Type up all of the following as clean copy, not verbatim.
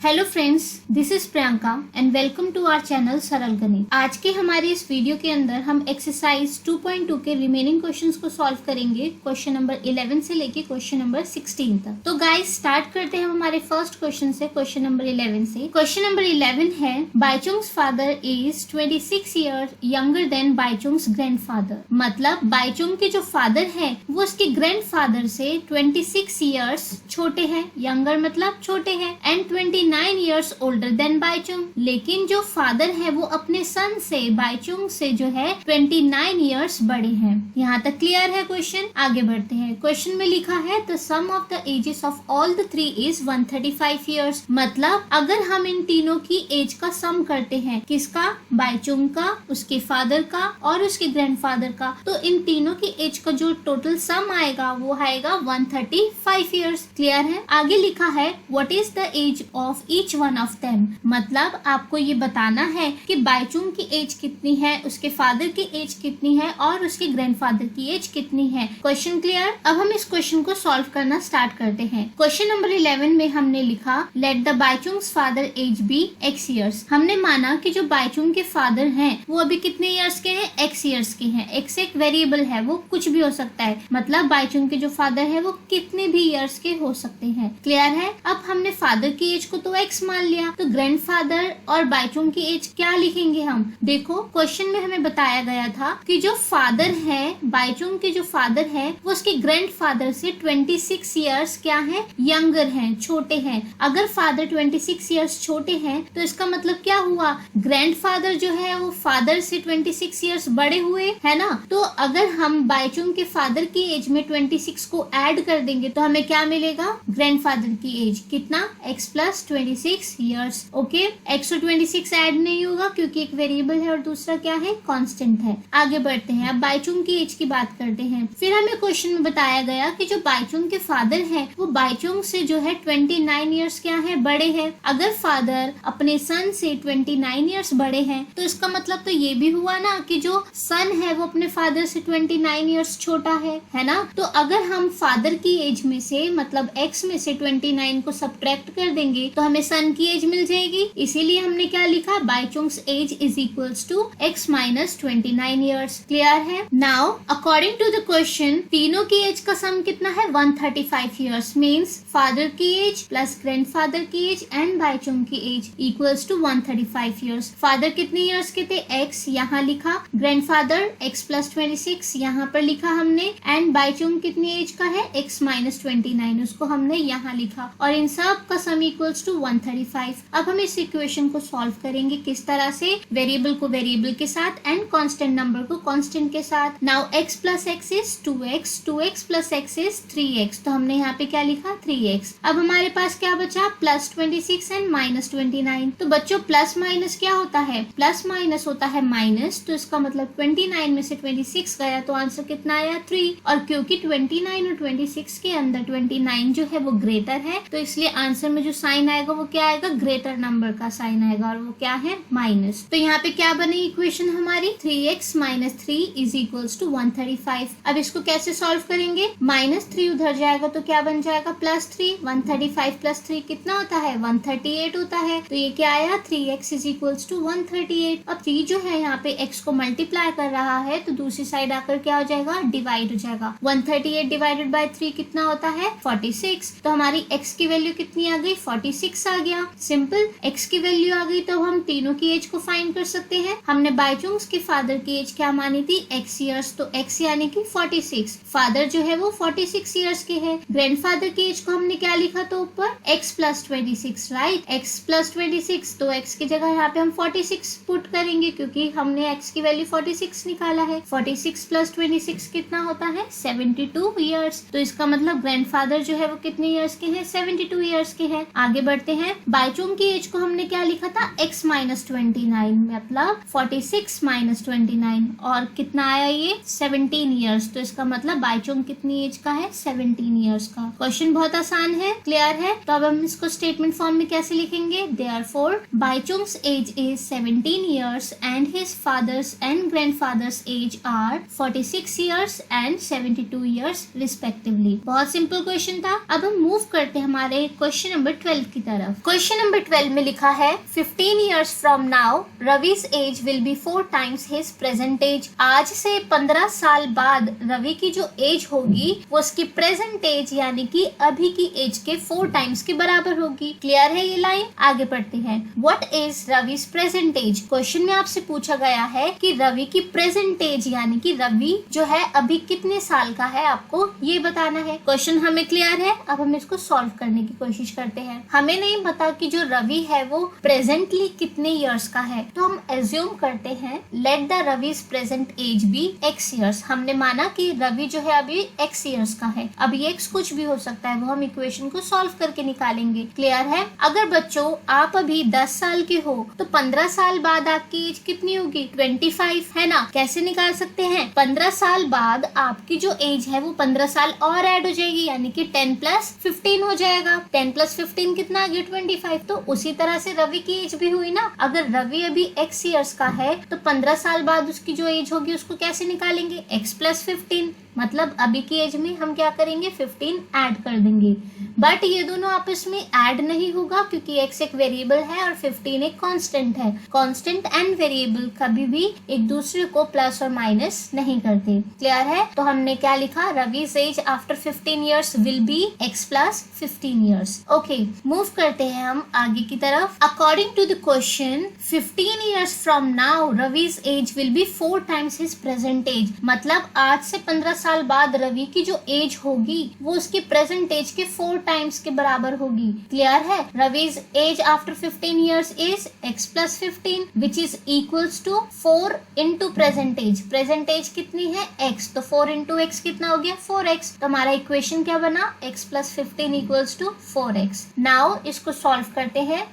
Hello friends, this is Priyanka and welcome to our channel Saral Ganit. आज के हमारे इस वीडियो के अंदर हम एक्सरसाइज 2.2 के रिमेनिंग क्वेश्चंस को सॉल्व करेंगे, क्वेश्चन नंबर 11 से लेके क्वेश्चन नंबर 16 तक। तो गाइस स्टार्ट करते हैं हमारे फर्स्ट क्वेश्चन से, क्वेश्चन नंबर 11 से। क्वेश्चन नंबर 11 है, Baichung's father is 26 year younger than Baichung's grandfather. मतलब बाईचुंग के जो फादर है वो उसके ग्रैंडफादर से 26 ईयर्स छोटे हैं, यंगर मतलब छोटे हैं, and 29 years older than Baichung. लेकिन जो फादर है वो अपने सन से बाईचुंग से जो है 29 ईयर्स बड़े हैं। यहाँ तक क्लियर है क्वेश्चन। आगे बढ़ते हैं। क्वेश्चन में लिखा है the sum of the ages of all the three is 135 years. मतलब अगर हम इन तीनों की एज का सम करते हैं, किसका? बाईचुंग का, उसके फादर का और उसके ग्रैंडफादर का, तो इन तीनों की एज का जो टोटल सम आएगा वो आएगा 135 ईयर्स। क्लियर है। आगे लिखा है what is the age of each one of them. मतलब आपको ये बताना है कि बाईचुंग की एज कितनी है, उसके फादर की एज कितनी है और उसके ग्रैंडफादर की एज कितनी है। Question clear. अब हम इस क्वेश्चन को सॉल्व करना स्टार्ट करते हैं। क्वेश्चन नंबर 11 में हमने लिखा let the Baichung's father age be x years. हमने माना कि जो बाईचुंग के फादर हैं वो अभी कितने ईयर्स के हैं? एक्स ईयर्स के हैं। एक्स एक वेरिएबल है, वो कुछ भी हो सकता है। मतलब बाईचुंग के जो फादर है वो कितने भी ईयर्स के हो सकते हैं। क्लियर है। अब हमने फादर की एज को तो एक्स मान लिया, तो ग्रैंडफादर और बाईचुंग की एज क्या लिखेंगे हम? देखो क्वेश्चन में हमें बताया गया था कि जो फादर है, बाईचुंग के जो फादर है वो उसके ग्रैंडफादर से 26 ईयर्स क्या है? यंगर हैं, छोटे हैं। अगर फादर 26 ईयर्स छोटे हैं तो इसका मतलब क्या हुआ? ग्रैंडफादर जो है वो फादर से 26 ईयर्स बड़े हुए, है ना। तो अगर हम बाईचुंग के फादर की एज में 26 को ऐड कर देंगे तो हमें क्या मिलेगा? ग्रैंडफादर की एज कितना? x plus 26 years. Okay, x और 26 ऐड नहीं होगा क्योंकि एक वेरिएबल है और दूसरा क्या है? कांस्टेंट है। आगे बढ़ते हैं। अब बाईचुंग की एज की बात करते हैं। फिर हमें क्वेश्चन में बताया गया कि जो बाईचुंग के फादर है वो बाईचुंग से जो है 29 ईयर्स क्या है? बड़े हैं। अगर फादर अपने सन से 29 ईयर्स बड़े हैं तो इसका मतलब तो ये भी हुआ ना कि जो सन है वो अपने फादर से 29 ईयर्स छोटा है ना। तो अगर हम फादर की एज में से मतलब x में से 29 को सब्ट्रैक्ट कर देंगे तो हमें सन की एज मिल जाएगी। इसीलिए हमने क्या लिखा? Baichung's age is equals to x minus 29 years. Clear है। Now according to the question तीनों की एज का सम कितना है? 135 ईयर्स। मीन्स फादर की एज प्लस ग्रैंडफादर की एज एंड बाईचुंग की age equals to 135 years. Father कितने ईयर्स के थे? x यहाँ लिखा, ग्रैंडफादर x प्लस 26 यहाँ पर लिखा हमने, एंड बाईचुंग कितनी एज का है? x माइनस 29, उसको हमने यहाँ लिखा, और इन सब का सम इक्वल्स टू 135। अब हम इस इक्वेशन को सॉल्व करेंगे किस तरह से? वेरिएबल को वेरिएबल के साथ एंड कांस्टेंट नंबर को कांस्टेंट के साथ। Now x plus x is 2x, 2x plus x is 3x, तो हमने यहाँ पे क्या लिखा? 3x। अब हमारे पास क्या बचा? Plus 26 and minus 29। तो बच्चों प्लस माइनस क्या होता है? प्लस माइनस होता है माइनस, तो इसका मतलब 29 में से 26 गया तो आंसर कितना आया? 3। और क्योंकि 29 और 26 के अंदर 29 जो है वो ग्रेटर है, तो इसलिए आंसर में जो साइन आएगा वो क्या आएगा? ग्रेटर नंबर का साइन आएगा, और वो क्या है? माइनस। तो यहाँ पे क्या बनी इक्वेशन हमारी? 3x minus 3 is equals to 135। अब इसको कैसे सॉल्व करेंगे? माइनस 3 उधर जाएगा तो क्या बन जाएगा? प्लस 3। 135 प्लस 3 कितना होता है? 138 होता है। तो ये क्या आया? 3x is equals to 138। अब 3 जो है यहाँ पे x को मल्टीप्लाई कर रहा है तो दूसरी साइड आकर क्या हो जाएगा? डिवाइड हो जाएगा। 138 डिवाइडेड बाय 3 कितना होता है? 46। तो हमारी x की वैल्यू कितनी आ गई? 46 आ गया। सिंपल। x की वैल्यू आ गई तो हम तीनों की एज को फाइंड कर सकते हैं। हमने बाईचुंग्स के फादर की एज क्या मानी थी? x ईयर्स, तो x यानी कि 46। फादर जो है वो 46 ईयर्स के है। ग्रैंडफादर की एज को हमने क्या लिखा? तो ऊपर x plus 26, right. x plus 26, तो x की जगह यहाँ पे हम 46 पुट करेंगे क्योंकि हमने x की वैल्यू 46 निकाला है। 46 प्लस 26 कितना होता है? 72 ईयर्स। तो इसका मतलब ग्रैंडफादर जो है वो कितने ईयर्स के हैं? 72 ईयर्स के हैं। आगे बढ़ते हैं। बाईचुंग की एज को हमने क्या लिखा था? x माइनस 29, मतलब 46 माइनस 29, और कितना आया ये? 17 ईयर्स। तो इसका मतलब बाईचुंग कितनी एज का है? 17 ईयर्स का। क्वेश्चन बहुत आसान है। क्लियर है। तो अब हम इसको स्टेटमेंट फॉर्म में कैसे लिखेंगे? Therefore Baichung's age is 17 years and his father's and grandfather's age are 46 years and 72 years respectively. बहुत सिंपल क्वेश्चन था। अब हम मूव करते हैं हमारे क्वेश्चन नंबर 12 की तरफ। तरफ। क्वेश्चन नंबर 12 में लिखा है 15 years from now Ravi's age will be 4 times his present age। आज से 15 साल बाद रवि की जो एज होगी वो उसकी प्रेजेंट एज यानी कि अभी की एज के 4 टाइम्स के बराबर होगी। क्लियर है ये लाइन? आगे पढ़ते हैं। What is Ravi's present age? Question में आपसे पूछा गया है कि रवि की प्रेजेंट एज यानी कि रवि जो है अभी कितने साल का है, आपको ये बताना है। क्वेश्चन हमें क्लियर है? अब हम इसको सॉल्व करने की कोशिश करते हैं। हमें नहीं पता कि जो रवि है वो प्रेजेंटली कितने इयर्स का है, तो हम एज्यूम करते हैं let the Ravi's present age be x years. हमने माना कि रवि जो है अभी x इयर्स का है। अब ये x कुछ भी हो सकता है, वो हम इक्वेशन को सॉल्व करके निकालेंगे। क्लियर है? अगर बच्चों आप अभी 10 साल के हो तो 15 साल बाद आपकी एज कितनी होगी? 25 है ना। कैसे निकाल सकते हैं? 15 साल बाद आपकी जो एज है वो 15 साल और ऐड हो जाएगी यानी कि 10 + 15 हो जाएगा। 10 + 15 कितना आ गया? 25। तो उसी तरह से रवि की एज भी हुई ना। अगर रवि अभी x इयर्स का है तो 15 साल बाद उसकी जो एज होगी उसको कैसे निकालेंगे? x + 15। मतलब अभी की एज में हम क्या करेंगे? 15 ऐड कर देंगे। बट ये दोनों आपस में ऐड नहीं होगा क्योंकि x एक वेरिएबल है और 15 एक कांस्टेंट है। कांस्टेंट एंड वेरिएबल कभी भी एक दूसरे को प्लस और माइनस नहीं करते। क्लियर है? तो हमने क्या लिखा? Ravi's age after 15 years will be x + 15 years। Okay, move करते हैं हम आगे की तरफ। According to the question 15 years from now Ravi's age will be 4 times his present age। मतलब आज से 15 साल बाद रवि की जो एज होगी वो उसकी प्रेजेंट एज के 4 टाइम्स के बराबर होगी। क्लियर है? रवि's एज आफ्टर 15 years इज x + 15 which is equals to 4 into present age. Present age कितनी है? x। तो 4 into x कितना हो गया? 4x। तो हमारा इक्वेशन क्या बना? x + 15 equals to 4x। Now इसको सॉल्व करते हैं।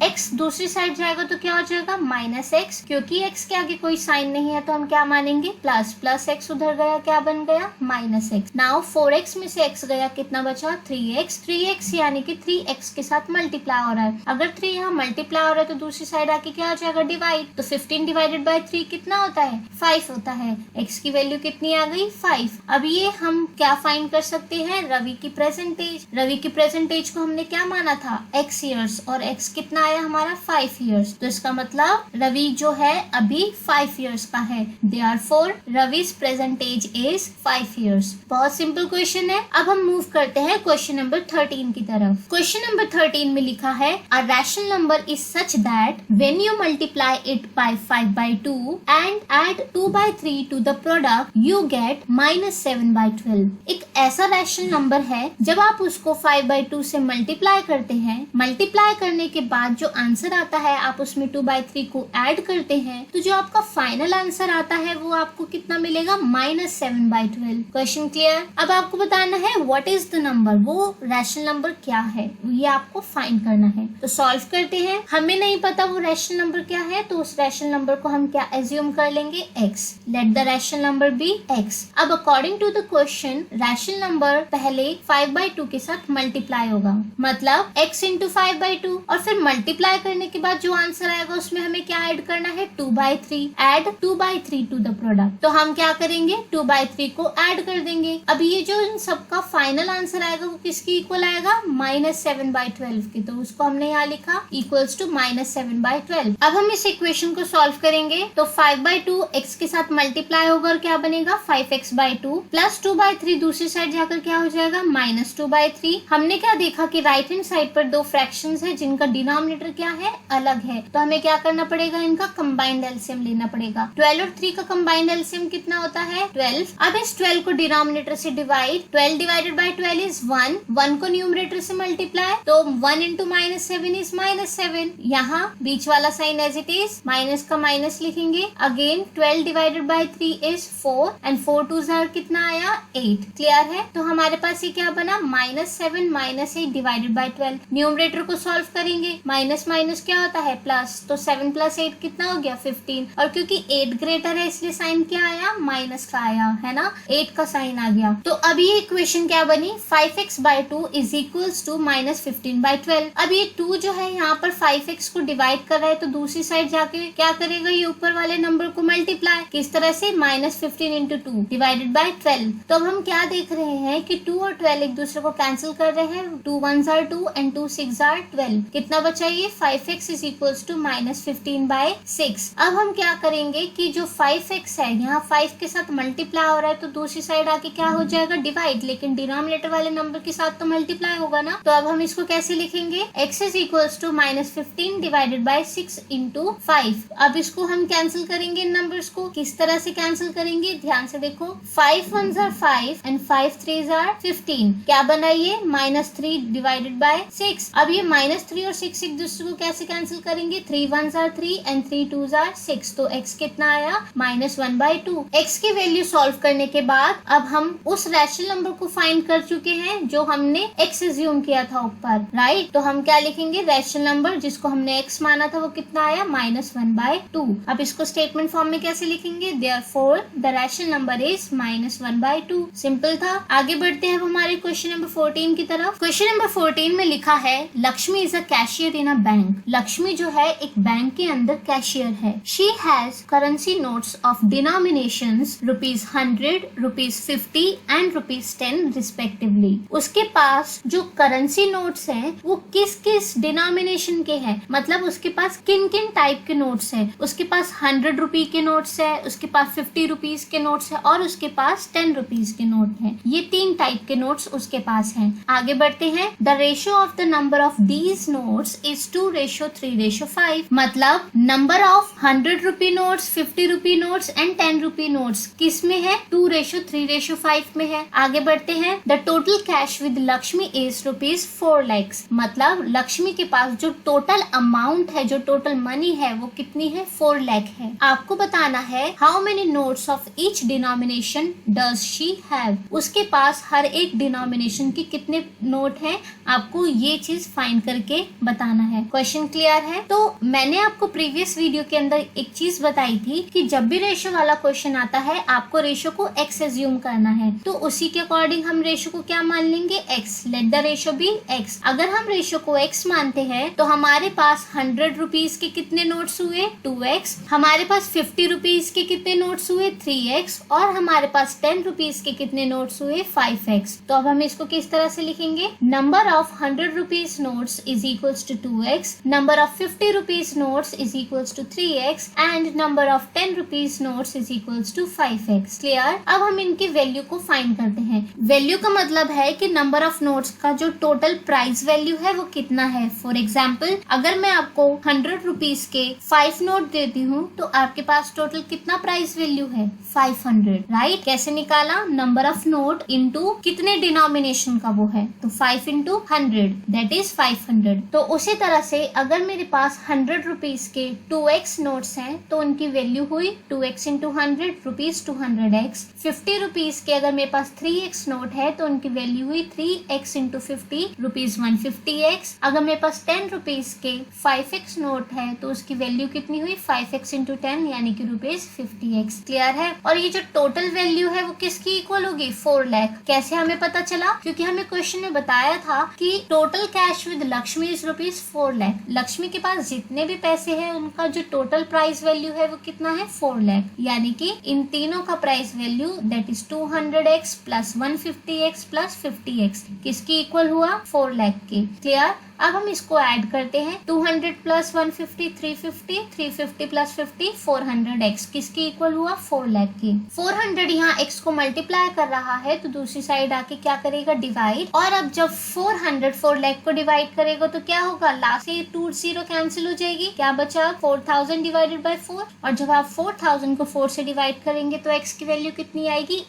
x दूसरी साइड जाएगा तो क्या हो जाएगा? -x। क्योंकि x के आगे कोई साइन नहीं है तो हम क्या मानेंगे? प्लस x उधर गया, क्या बन गया? -x। नाउ 4x में से x गया, कितना बचा? 3x। 3x यानी कि 3x के साथ मल्टीप्लाई हो रहा है। अगर 3 यहाँ मल्टीप्लाई हो रहा है तो दूसरी साइड आके क्या हो जाएगा? डिवाइड। तो 15 डिवाइडेड बाय 3 कितना होता है? 5 होता है। x की वैल्यू कितनी आ गई? 5। अब ये हम क्या फाइंड कर सकते हैं? रवि की प्रेजेंट एज। रवि की प्रेजेंट एज को हमने क्या माना था? x इयर्स, और x कितना आया हमारा? 5 इयर्स। तो इसका मतलब रवि जो है अभी 5 इयर्स का है। Therefore Ravi's present age is 5 years. बहुत सिंपल क्वेश्चन है। अब हम मूव करते हैं क्वेश्चन नंबर 13 की तरफ। क्वेश्चन नंबर 13 में लिखा है a rational number is such that when you multiply it by 5/2 and add 2/3 to the product you get -7/12। एक ऐसा रैशनल नंबर है जब आप उसको 5/2 से मल्टीप्लाई करते हैं, मल्टीप्लाई करने के बाद जो आंसर आता है आप उसमें 2/3 को ऐड करते हैं, तो जो आपका फाइनल आंसर आता है वो आपको कितना मिलेगा? -7/12। Question clear? अब आपको बताना है व्हाट इज द नंबर, वो रैशनल नंबर क्या है, ये आपको फाइंड करना है। तो सॉल्व करते हैं। हमें नहीं पता वो रैशनल नंबर क्या है, तो उस रैशनल नंबर को हम क्या एज्यूम कर लेंगे? x। Let the rational number be x। अब according to the question rational number पहले 5/2 के साथ मल्टीप्लाई होगा, मतलब x × 5/2, और फिर मल्टीप्लाई करने के बाद जो आंसर आएगा उसमें हमें क्या ऐड करना है? 2/3। Add 2/3 to the product. तो हम क्या करेंगे? 2/3 को ऐड कर देंगे। अब ये जो इन सबका फाइनल आंसर आएगा वो किसकी इक्वल आएगा? -7/12 की। तो उसको हमने यहाँ लिखा इक्वल्स टू -7/12। अब हम इस इक्वेशन को सॉल्व करेंगे तो 5/2 x के साथ मल्टीप्लाई होगा और क्या बनेगा? 5x/2 प्लस 2/3 दूसरी साइड जाकर क्या हो जाएगा? -2/3। हमने क्या देखा कि राइट हैंड साइड पर दो फ्रैक्शंस है जिनका डिनोमिनेटर क्या है? अलग है। तो हमें क्या करना पड़ेगा? इनका कंबाइंड एलसीएम लेना पड़ेगा। 12 और 3 का कंबाइंड एलसीएम कितना होता है? 12। अब इस 12 को डिनोमिनेटर से डिवाइड, 12 डिवाइडेड बाय 12 इज 1। 1 को न्यूमरेटर से मल्टीप्लाई, तो 1 × -7 इज -7। यहाँ बीच वाला sign as it is, minus का माइनस लिखेंगे। Again 12 divided by 3 is 4 and 4 2 कितना आया? 8। क्लियर है? तो हमारे पास ये क्या बना? -7 -8 डिवाइडेड बाय 12। न्यूमरेटर को सॉल्व करेंगे, माइनस माइनस क्या होता है प्लस, तो 7 + 8 कितना हो गया 15, और क्योंकि 8 ग्रेटर है इसलिए साइन क्या आया, माइनस का आया है ना, 8 का साइन आ गया। तो अब ये इक्वेशन क्या बनी, 5x/2 इज इक्वल्स टू -15/12। अब ये 2 जो है यहाँ पर 5x को डिवाइड कर रहा है, तो दूसरी साइड जाके क्या करेगा, ये ऊपर वाले नंबर को मल्टीप्लाई, किस तरह से, -15 × 2 डिवाइडेड बाय 12। तो अब हम क्या देख रहे हैं कि 2 और 12 एक दूसरे को कैंसिल कर रहे हैं, 2 1s are 2 and 2 6s are 12। कितना बचा ये, 5x इज इक्वल्स टू -15/6। अब हम क्या करेंगे कि जो 5x है यहाँ 5 के साथ मल्टीप्लाई हो रहा है, तो दूसरी साइड आके क्या हो जाएगा, डिवाइड, लेकिन डिनोमिनेटर वाले नंबर के साथ तो मल्टीप्लाई होगा ना। तो अब हम इसको कैसे लिखेंगे, x is equals to -15 divided by 6 × 5। अब इसको हम कैंसिल करेंगे इन नंबर्स को, किस तरह से कैंसिल करेंगे, ध्यान से देखो, 5 1s are 5 and 5 3s are 15। क्या बना ये, -3 डिवाइडेड बाय 6। अब ये -3 और 6 एक दूसरे को कैसे कैंसिल करेंगे, 3 1s are 3 and 3 2s are 6। तो x कितना आया, -1/2। x की वैल्यू सॉल्व करने के बाद अब हम उस रैशनल नंबर को फाइंड कर चुके हैं जो हमने x एज्यूम किया था ऊपर, राइट। तो हम क्या लिखेंगे, रैशनल नंबर जिसको हमने x माना था वो कितना आया, -1/2। अब इसको स्टेटमेंट फॉर्म में कैसे लिखेंगे, therefore the rational number is -1/2। Simple था। आगे बढ़ते हैं अब हमारे क्वेश्चन नंबर 14 की तरफ। क्वेश्चन नंबर 14 में लिखा है, Lakshmi is a cashier in a bank. Lakshmi जो है एक बैंक के अंदर कैशियर है। She has currency notes of denominations ₹100, ₹50 and ₹10 respectively. उसके पास जो करेंसी नोट्स हैं वो किस किस डिनोमिनेशन के हैं, मतलब उसके पास किन किन टाइप के नोट्स हैं। उसके पास 100 रुपी के नोट्स है, उसके पास 50 रुपीज के नोट्स है और उसके पास 10 रुपीज के नोट हैं। ये 3 टाइप के नोट्स उसके पास हैं। आगे बढ़ते हैं, the ratio of the number of these notes is 2:3:5। मतलब number of 100 rupee notes, 50 rupee notes and 10 rupee notes किस में है, 2:3:5 में है। आगे बढ़ते हैं, the total cash with Lakshmi is ₹4 lakhs। मतलब लक्ष्मी के पास जो टोटल अमाउंट है, जो टोटल मनी है वो कितनी है, 4 लाख है। आपको बताना है how many notes of each denomination does she have. उसके पास हर एक डिनोमिनेशन की कितने नोट है, आपको ये चीज फाइंड करके बताना है। क्वेश्चन क्लियर है। तो मैंने आपको प्रीवियस वीडियो के अंदर एक चीज बताई थी कि जब भी रेशो वाला क्वेश्चन आता है आपको रेशो को x एज्यूम करना है, तो उसी के अकॉर्डिंग हम रेशो को क्या मान लेंगे, x। Let the ratio be x। अगर हम रेशो को x मानते हैं तो हमारे पास 100 रुपीज के कितने नोट्स हुए, 2x। हमारे पास 50 रुपीज के कितने नोट्स हुए, 3x। और हमारे पास 10 रुपीज के कितने नोट्स हुए, 5x। तो अब हम इसको किस तरह से लिखेंगे, number of 100 rupees notes is equals to 2x, number of 50 rupees notes is equals to 3x and number of 10 rupees notes is equals to 5x। Clear. अब हम इनकी वैल्यू को फाइंड करते हैं। वैल्यू का मतलब है कि नंबर ऑफ नोट्स का जो टोटल प्राइस वैल्यू है वो कितना है। फॉर एग्जाम्पल, अगर मैं आपको 100 रुपीज के 5 नोट देती हूँ तो आपके पास टोटल कितना प्राइस वैल्यू है, 500, राइट। कैसे निकाला, नंबर ऑफ नोट इंटू कितने डिनोमिनेशन का वो है, तो 5 × 100 दैट इज 500। तो उसी तरह से अगर मेरे पास 100 रुपीज के 2x नोट्स हैं तो उनकी वैल्यू हुई 2x × 100 रुपीज 200x। 50 रुपीज के अगर मेरे पास 3x नोट है तो उनकी वैल्यू हुई 3x × 50 रुपीज 150x। अगर मेरे पास 10 रुपीज के 5x नोट है तो उसकी वैल्यू कितनी हुई, 5x × 10 यानी कि रुपीज 50x। क्लियर है। और ये जो टोटल वैल्यू है वो किसकी इक्वल होगी, 4 लाख। कैसे हमें पता चला, क्योंकि हमें क्वेश्चन में बताया था कि total cash with Lakshmi is ₹4 lakh. Lakshmi के पास जितने भी पैसे हैं उनका जो टोटल प्राइस वैल्यू है वो कितना है, 4 लाख। यानी कि इन तीनों का price value that is 200x plus 150x plus 50x किसकी इक्वल हुआ, 4 लाख की। क्लियर। अब हम इसको ऐड करते हैं, 200 प्लस 150 350, 350 प्लस 50 400x किसकी इक्वल हुआ, 4 लाख की। 400 यहाँ x को मल्टीप्लाई कर रहा है तो दूसरी साइड आके क्या करेगा, डिवाइड। और अब जब 400 4 लाख को डिवाइड करेगा तो क्या होगा, लास्ट से 2 0 कैंसिल हो जाएगी, क्या बचा 4000 डिवाइडेड बाय 4। और जब आप 4000 को 4 से डिवाइड करेंगे तो x की वैल्यू कितनी आएगी,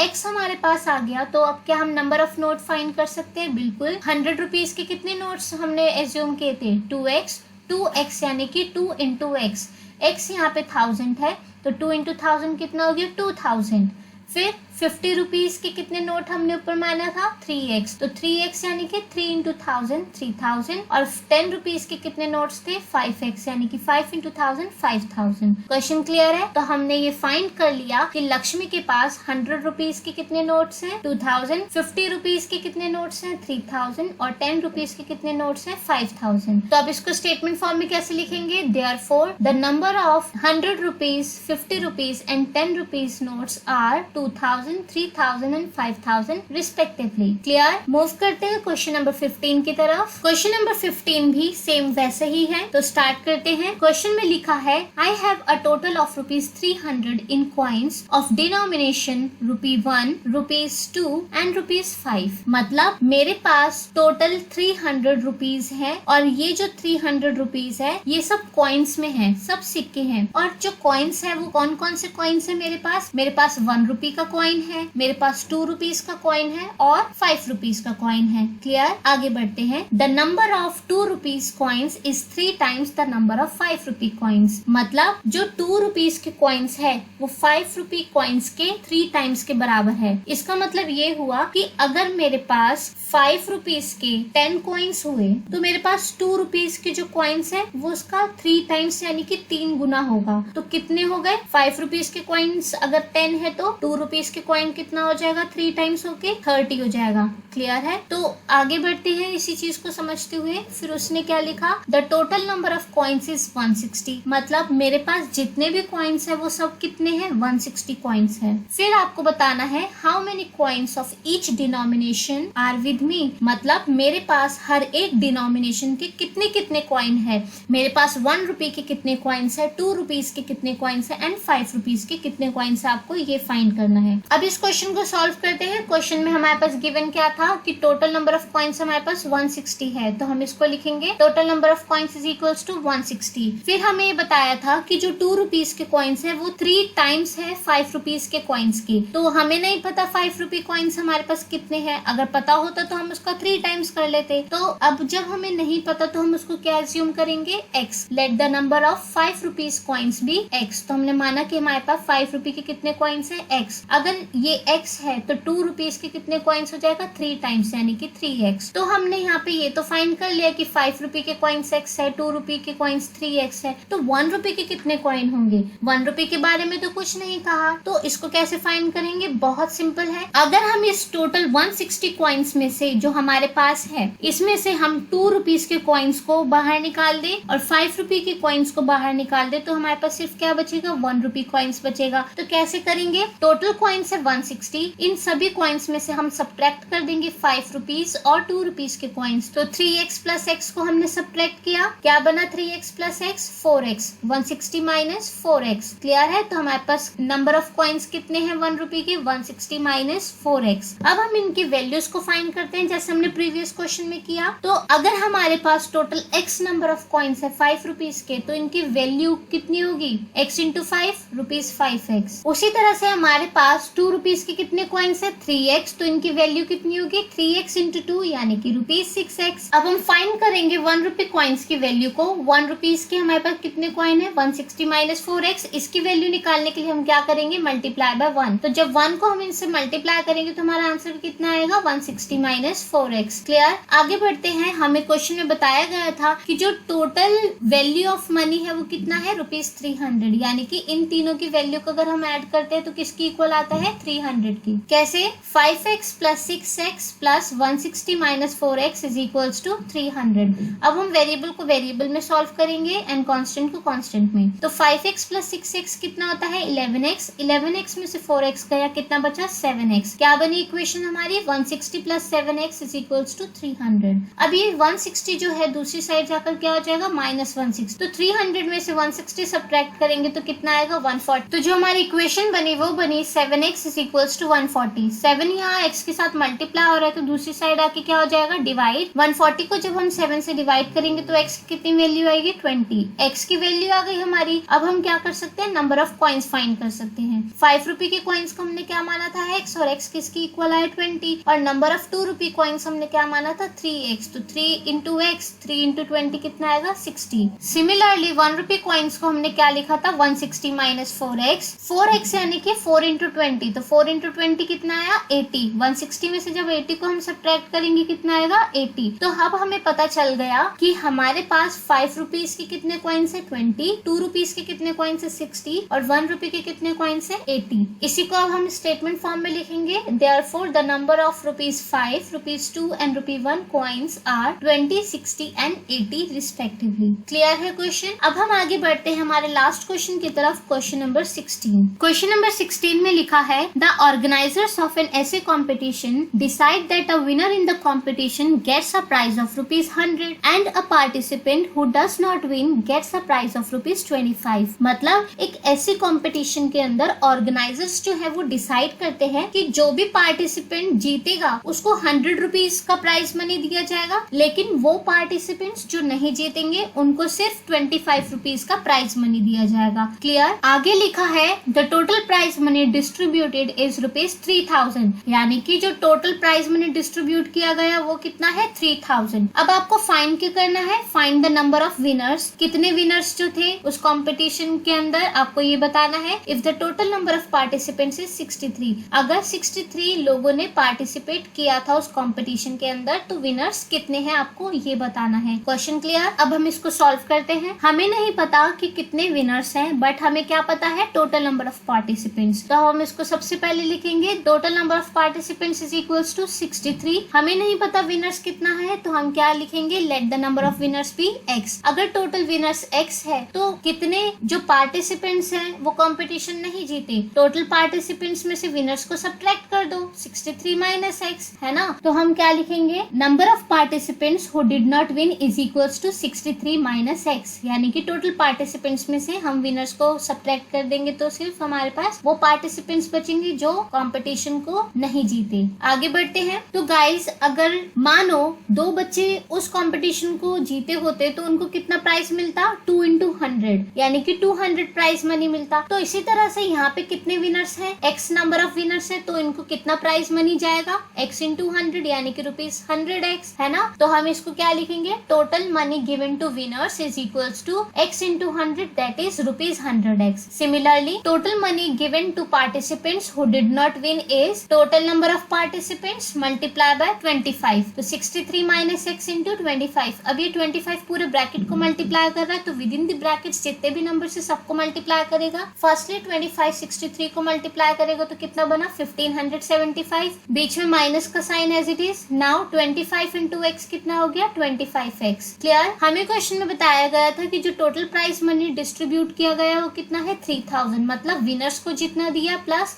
x हमारे पास आ गया। तो अब क्या हम नंबर ऑफ नोट फाइंड कर सकते हैं, बिल्कुल। 100 रुपीज के कितने नोट्स हमने एज्यूम किए थे, 2x यानी कि 2 × x। x यहाँ पे 1000 है तो 2 × 1000 कितना हो गया, 2000। फिर 50 रुपीज के कितने नोट हमने ऊपर माना था 3x, तो 3x यानी कि 3 इंटू 1000 3000, और 10 रुपीज के कितने नोट्स थे 5x यानी कि 5 इंटू 1000 5000। क्वेश्चन क्लियर है? तो हमने ये फाइंड कर लिया कि लक्ष्मी के पास 100 रुपीज के कितने नोट्स हैं 2000, 50 रुपीज के कितने नोट्स हैं 3000 और 10 रुपीज के कितने नोट्स हैं 5000। तो अब इसको स्टेटमेंट फॉर्म में कैसे लिखेंगे? Therefore the number of 100 rupees 50 rupees and 10 rupees notes are 2000 3000 and 5000 respectively. Clear? Move करते हैं क्वेश्चन नंबर 15 की तरफ। क्वेश्चन नंबर 15 भी सेम वैसे ही है, तो स्टार्ट करते हैं। क्वेश्चन में लिखा है I have a total of ₹300 in coins of denomination ₹1, ₹2 and ₹5। मतलब मेरे पास टोटल 300 रुपीज है और ये जो 300 रुपीज है ये सब कॉइन्स में है, सब सिक्के हैं। और जो कॉइन्स है वो कौन कौन से कॉइन्स है मेरे पास? मेरे पास 1 रुपी का कॉइन है, मेरे पास 2 रुपीज का कॉइन है और 5 रुपीज का कॉइन है। क्लियर? आगे बढ़ते हैं। The number of 2 rupees coins is 3 times the number of 5 rupee coins. मतलब जो 2 रुपीज के कॉइन्स है वो 5 रुपी कॉइन्स के 3 टाइम्स के बराबर है। इसका मतलब ये हुआ कि अगर मेरे पास 5 रुपीज के 10 कॉइन्स हुए तो मेरे पास 2 रुपीज के जो कॉइन्स है वो उसका 3 टाइम्स यानी कि 3 गुना होगा। तो कितने हो गए? 5 रुपीज के कॉइन्स अगर 10 है तो 2 रुपीज के कॉइन कितना हो जाएगा? 3 टाइम्स होके 30 हो जाएगा। क्लियर है? तो आगे बढ़ते हैं इसी चीज को समझते हुए। फिर उसने क्या लिखा? The total number of coins is 160। मतलब मेरे पास जितने भी कॉइन्स है वो सब कितने हैं? 160 कॉइन्स है। फिर आपको बताना है how many coins of each denomination are with me. मतलब मेरे पास हर एक डिनोमिनेशन के कितने कितने कॉइन है। मेरे पास 1 रुपए के कितने कॉइन्स है, 2 रुपीज के कितने कॉइन्स है एंड 5 रुपीज के कितने कॉइन्स है, आपको ये फाइंड करना है। अब इस क्वेश्चन को सॉल्व करते हैं। क्वेश्चन में हमारे पास गिवन क्या था कि टोटल नंबर ऑफ कॉइन्स हमारे पास 160 है, तो हम इसको लिखेंगे total number of coins is equals to 160। फिर हमें ये बताया था कि जो 2 रुपीज के कॉइन्स है वो 3 टाइम्स है 5 रुपीज के कॉइन्स की। तो हमें नहीं पता 5 रुपी कॉइन्स हमारे पास कितने हैं। अगर पता होता तो हम उसका 3 टाइम्स कर लेते। तो अब जब हमें नहीं पता तो हम उसको क्या एज्यूम करेंगे? x। Let the number of 5 rupees coins be x। तो हमने माना कि हमारे पास 5 रुपए के कितने कॉइन्स है? x। अगर ये x है तो 2 रुपीज के कितने कॉइन्स हो जाएगा? 3 टाइम्स यानी कि 3x। तो हमने यहाँ पे ये तो फाइंड कर लिया कि 5 रुपए के कॉइन्स x है, 2 रुपए के कॉइन्स 3x है। तो 1 रुपए के कितने कॉइन होंगे? 1 रुपए के बारे में तो कुछ नहीं कहा, तो इसको कैसे फाइंड करेंगे? बहुत सिंपल है। अगर हम इस टोटल 160 कॉइन्स में से जो हमारे पास है इसमें से हम 2 रुपीज के कॉइन्स को बाहर निकाल दे और 5 रुपए के कॉइन्स को बाहर निकाल दे तो हमारे पास सिर्फ क्या बचेगा? 1 रुपी कॉइन्स बचेगा। तो कैसे करेंगे? टोटल कॉइन्स है 160, इन सभी कॉइन्स में से हम सब्ट्रैक्ट कर देंगे 5 रुपीज और 2 रुपीज के कॉइन्स। तो 3x प्लस x को हमने सब्ट्रैक्ट किया, क्या बना? 3x plus x 4x, 160 minus 4x। Clear है? तो हमारे पास नंबर ऑफ कॉइन्स कितने हैं 1 रुपए के? 160 माइनस 4x। अब हम इनकी वैल्यूज को फाइंड करते हैं जैसे हमने प्रीवियस क्वेश्चन में किया। तो अगर हमारे पास total x number of coins है 5 रुपीज के तो इनकी वैल्यू कितनी होगी? x into 5 rupees 5x। उसी तरह से हमारे पास 2 रुपीज के कितने कॉइन्स है? 3x। तो इनकी वैल्यू कितनी होगी? 3x इंटू 2 यानी कि रुपीज 6x। अब हम फाइंड करेंगे 1 रुपए कॉइन्स की वैल्यू को। 1 रुपीज के हमारे पास कितने कॉइन है? 160 माइनस 4x। इसकी वैल्यू निकालने के लिए हम क्या करेंगे? Multiply by 1। तो जब 1 को हम इनसे मल्टीप्लाई करेंगे तो हमारा आंसर कितना आएगा? 160 माइनस 4x। क्लियर? आगे बढ़ते हैं। हमें क्वेश्चन में बताया गया था कि जो टोटल वैल्यू ऑफ मनी है वो कितना है? ₹300। यानी कि इन तीनों की वैल्यू को अगर हम ऐड करते हैं तो किसकी इक्वल आता है? 300 की। कैसे? 5x plus 6x plus 160 minus 4x is equals to 300। अब हम वेरिएबल को वेरिएबल में सॉल्व करेंगे एंड कांस्टेंट को कांस्टेंट में। तो 5x प्लस 6x कितना होता है? 11x। 11x में से 4x गया, कितना बचा? 7x। क्या बनी इक्वेशन हमारी? 160 plus 7x is equals to 300। अब ये 160 जो है दूसरी साइड जाकर क्या हो जाएगा? माइनस 160। तो 300 में से 160 सब्ट्रैक्ट करेंगे तो कितना आएगा? 140। तो जो हमारी इक्वेशन बनी वो बनी 7x इज इक्वल्स टू 140। 7 यहाँ x के साथ मल्टीप्लाई हो रहा है तो दूसरी साइड आके क्या हो जाएगा? डिवाइड। 140 को जब हम 7 से डिवाइड करेंगे तो x की कितनी वैल्यू आएगी? 20। x की वैल्यू आ गई हमारी। अब हम क्या कर सकते हैं? नंबर ऑफ कॉइन्स फाइंड कर सकते हैं। 5 रुपए के कॉइन्स को हमने क्या माना था? x, और x किसकी इक्वल आया? 20। और नंबर ऑफ 2 रुपी कॉइन्स हमने क्या माना था? 3x। तो 3 इंटू x, 3 इंटू 20 कितना आएगा? 60। सिमिलरली 1 रुपी कॉइन्स को हमने क्या लिखा था? 160 माइनस 4x। 4x यानी कि 4 इंटू 20 20, तो 4 इंटू 20 कितना आया 80। 160 में से जब 80 को हम सब्ट्रैक्ट करेंगे कितना आएगा 80। तो अब हमें पता चल गया कि हमारे पास 5 रुपीज के कितने कॉइन्स है 20, 2 रुपीज के कितने कॉइन्स है 60 और 1 रुपए के कितने कॉइन्स है 80। इसी को अब हम स्टेटमेंट फॉर्म में लिखेंगे, therefore the number of ₹5, ₹2 and ₹1 coins are 20, 60 and 80 respectively. Clear है क्वेश्चन। अब हम आगे बढ़ते हैं हमारे लास्ट क्वेश्चन की तरफ, क्वेश्चन नंबर 16। क्वेश्चन नंबर 16 में लिखा है, the organisers of an essay competition decide that a winner in the competition gets a prize of ₹100 and a participant who does not win gets a prize of ₹25। मतलब एक ऐसी competition के अंदर organisers जो है वो डिसाइड करते हैं कि जो भी पार्टिसिपेंट जीतेगा उसको 100 रुपीज का प्राइज मनी दिया जाएगा, लेकिन वो पार्टिसिपेंट्स जो नहीं जीतेंगे उनको सिर्फ 25 रुपीज का प्राइज मनी दिया जाएगा। क्लियर। आगे लिखा है, the total prize money distributed is ₹3000, यानी कि जो टोटल प्राइज मनी डिस्ट्रीब्यूट किया गया वो कितना है 3000। अब आपको फाइंड क्या करना है, find the number of winners. कितने विनर्स जो थे उस कंपटीशन के अंदर आपको ये बताना है। If the total number of participants is 63, अगर 63 लोगों ने पार्टिसिपेट किया था उस कंपटीशन के अंदर तो विनर्स कितने हैं आपको ये बताना है। Question clear. अब हम इसको सॉल्व करते हैं। हमें नहीं पता कि कितने विनर्स हैं, बट हमें क्या पता है टोटल नंबर ऑफ पार्टिसिपेंट्स। तो हम इसको सबसे पहले लिखेंगे, total number of participants is equals to 63। हमें नहीं पता विनर्स कितना है तो हम क्या लिखेंगे, let the number of winners be x। अगर टोटल विनर्स x है तो कितने जो पार्टिसिपेंट्स हैं वो कंपटीशन नहीं जीते, टोटल पार्टिसिपेंट्स में से विनर्स को सब्ट्रैक्ट कर दो, 63 माइनस x है ना। तो हम क्या लिखेंगे, number of participants who did not win is equals to 63 minus x, यानी कि टोटल पार्टिसिपेंट्स में से हम विनर्स को सब्ट्रैक्ट कर देंगे तो सिर्फ हमारे पास वो पार्टिसिपेंट्स बचेंगे जो कंपटीशन को नहीं जीते। आगे बढ़ते हैं। तो गाइस, अगर मानो 2 बच्चे उस कंपटीशन को जीते होते तो उनको कितना प्राइस मिलता, 2 इंटू 100, यानी कि 200 प्राइस मनी मिलता। तो इसी तरह से यहाँ पे कितने विनर्स हैं, x नंबर ऑफ विनर्स है तो इनको कितना प्राइस मनी जाएगा, x इंटू 100 यानी कि ₹100x है ना। तो हम इसको क्या लिखेंगे, total money given to winners is equals to x into 100 that is ₹100x। Similarly total money given to participants who did not win is total number of participants multiply by 25। तो 63 minus x into 25। अब ये 25 पूरे bracket को multiply कर रहा है तो with in the brackets जितने भी नंबर से सबको मल्टीप्लाई करेगा। फर्स्टली 25 63 को मल्टीप्लाई करेगा तो कितना बना 1575, बीच में माइनस का sign as it is. Now 25 into x कितना हो गया 25x। क्लियर। हमें क्वेश्चन में बताया गया था कि जो टोटल प्राइज मनी डिस्ट्रीब्यूट किया गया वो कितना है 3000, मतलब विनर्स को जितना दिया प्लस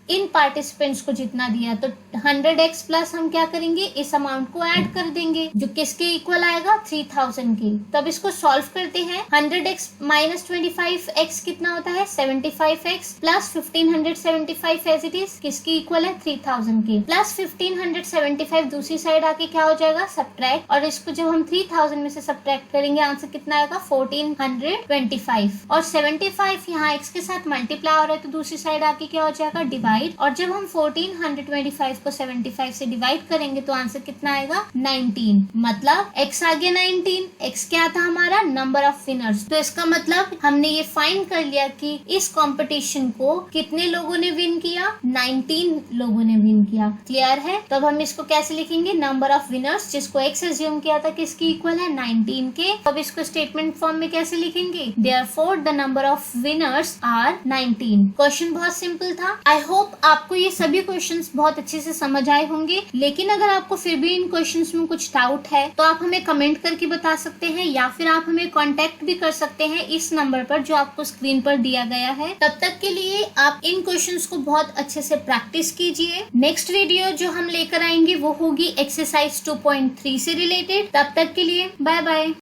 इन पार्टिसिपेंट्स को जितना दिया। तो 100x प्लस हम क्या करेंगे, इस अमाउंट को ऐड कर देंगे जो किसके इक्वल आएगा 3000 के। तब इसको सॉल्व करते हैं। 100x माइनस 25x कितना होता है 75x plus 1575 as it is किसके इक्वल है 3000 के, प्लस 1575 दूसरी साइड आके क्या हो जाएगा सब्ट्रैक्ट, और इसको जब हम 3000 में से सब्ट्रैक्ट करेंगे आंसर कितना आएगा 1425, और 75 यहाँ x के साथ मल्टीप्लाई हो रहा है तो दूसरी साइड आके क्या हो जाएगा डिवाइड, और जब हम 1425 को 75 से डिवाइड करेंगे तो आंसर कितना आएगा 19, मतलब x आ गया 19। x क्या था हमारा नंबर ऑफ विनर्स। तो इसका मतलब हमने ये फाइंड कर लिया कि इस कंपटीशन को कितने लोगों ने विन किया, 19 लोगों ने विन किया। क्लियर है। तो अब हम इसको कैसे लिखेंगे, नंबर ऑफ विनर्स जिसको x एज्यूम किया था किसकी इक्वल है 19 के। अब इसको स्टेटमेंट फॉर्म में कैसे लिखेंगे, therefore the number of winners are 19। Question बहुत सिंपल था। आई होप आपको ये सभी क्वेश्चंस बहुत अच्छे से समझ आए होंगे, लेकिन अगर आपको फिर भी इन क्वेश्चंस में कुछ डाउट है तो आप हमें कमेंट करके बता सकते हैं, या फिर आप हमें कांटेक्ट भी कर सकते हैं इस नंबर पर जो आपको स्क्रीन पर दिया गया है। तब तक के लिए आप इन क्वेश्चंस को बहुत अच्छे से प्रैक्टिस कीजिए। नेक्स्ट वीडियो जो हम लेकर आएंगे वो होगी एक्सरसाइज 2.3 से रिलेटेड। तब तक के लिए बाय बाय।